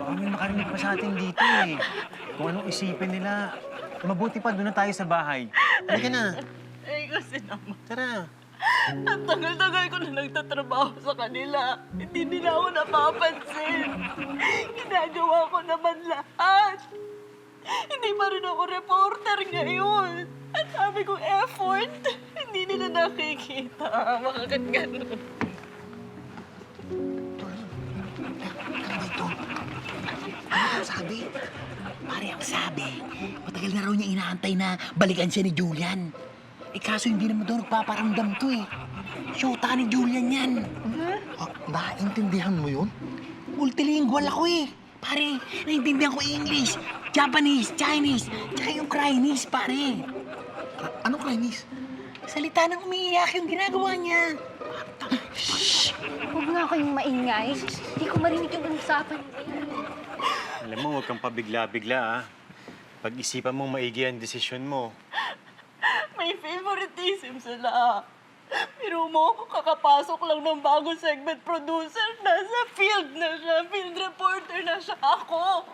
Baka may makarinig pa sa atin dito eh. Kung anong isipin nila. Mabuti pa, doon na tayo sa bahay. Halika na. Eh, kasi naman, Tara. ang tagal-tagal ko na nagtatrabaho sa kanila. Hindi nila ako napapansin. Ginagawa ko naman lahat. Hindi pa rin ako reporter ngayon. Ang dami kong effort. Hindi nila nakikita. Bakit ganun? Dito. Ano ang sabi? Pare, ang sabi, matagal na raw niya inaantay na balikan siya ni Julian. Eh kaso hindi naman daw nagpaparamdam to eh. Syota ni Julian yan. Naintindihan mo yun? Multilingual ako eh. Pare, naiintindihan ko English, Japanese, Chinese, tsaka yung Chinese, pare. Anong Chinese? Salita ng umiiyak yung ginagawa niya. Huwag nga kayong maingay. Hindi ko marinig yung usapan niyo. Alam mo, huwag kang pabigla-bigla ah. Pag-isipan mong maigi ang desisyon mo. May favoritism sila. Pero mo, kakapasok lang ng bagong segment producer. Nasa field na siya. Field reporter na siya. Ako,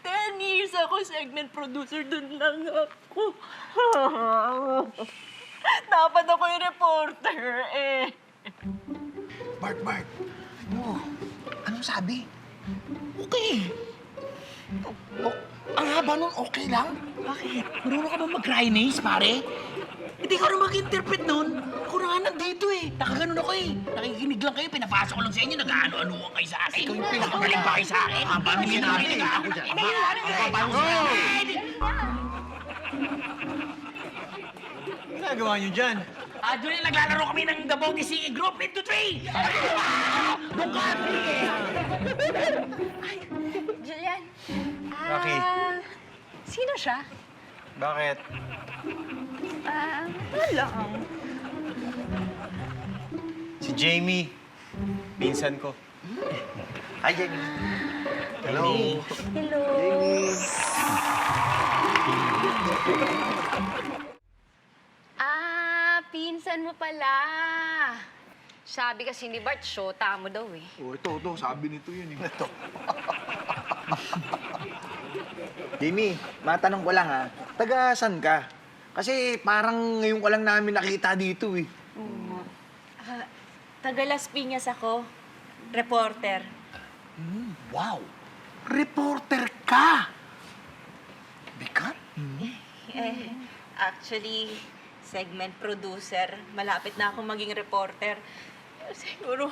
10 years ako segment producer. Doon lang ako. Dapat ako yung reporter eh. Bart. Ano? Anong sabi? Okay. Ang haba nun, okay lang? Bakit? Marunong ka ba mag-Chinese, pare? Hindi ka rin mag-interpret nun. Ako na nga nandito eh. Nakaganon ako eh. Nakikinig lang kayo, pinapasok ko lang sa inyo, nag-ano-ano kayo sa akin. Ikaw yung pinaka- Nakagaling ba kayo sa akin? Haba ng sinabi, ako dyan. Haba ng sinabi. Ginagawa niyo dyan? Doon na naglalaro kami ng The Bounty Singing Group into 3! Doon ka, Julian, Rocky. sino siya? Bakit? Wala lang. Si Jamie. Pinsan ko. Hi, Jenny. Hello. Hello. Pinsan mo pala. Sabi kasi ni Bart, syota mo daw eh. Oh, ito. Sabi nito yun. Ito. Jamie, matanong ko lang ha, taga saan ka? Kasi parang ngayon ko lang namin nakita dito eh. Taga Las Piñas ako. Reporter. Wow! Reporter ka! Bigat? Actually, segment producer. Malapit na akong maging reporter. Siguro,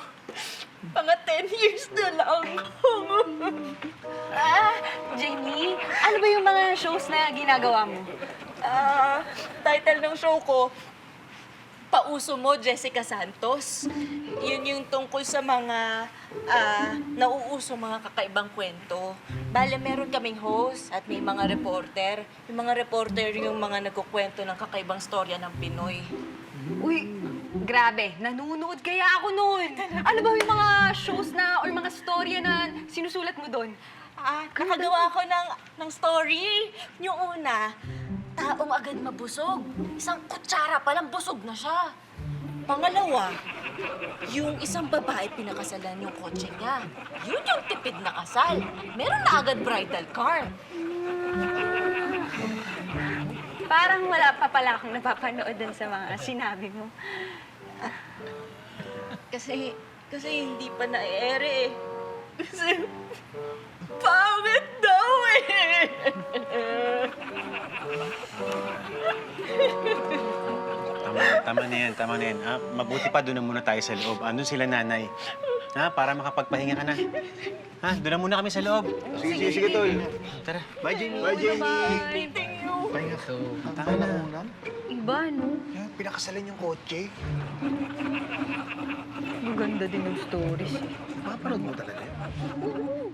mga 10 years na lang. Jamie, ano ba yung mga shows na ginagawa mo? Title ng show ko, Pauso Mo, Jessica Santos. Yun yung tungkol sa mga nauuso mga kakaibang kwento. Bale, meron kaming host at may mga reporter. Yung mga reporter yung mga nagkukwento ng kakaibang storya ng Pinoy. Uy, grabe. Nanonood kaya ako noon. Ano ba yung mga shows na or mga storya na sinusulat mo doon? Nakagawa ako ng story. Yung una, taong agad mabusog. Isang kutsara palang busog na siya. Pangalawa, yung isang babae pinakasalan yung kotse niya. Yun yung tipid na kasal. Meron na agad bridal car. Parang wala pa pala akong napapanood dun sa mga sinabi mo. Kasi hindi pa na-ere eh. Kasi pangit daw eh. Tama na yan. Mabuti pa doon na muna tayo sa loob. Andun sila nanay. Para makapagpahinga ka na. Doon na muna kami sa loob. Sige, tol. Tara. Bye, Jamie. Bye, Jamie. Thank you. Pahinga ka. Tama na. Iba, no? Yan, pinakasalan yung kotse. Maganda din yung stories. Mapanood mo talaga yun.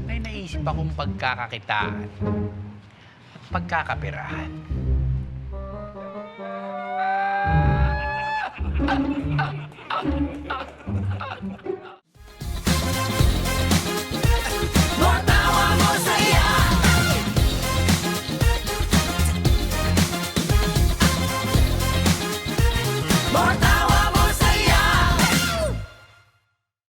May naisip akong pagkakakitaan at pagkakapirahan.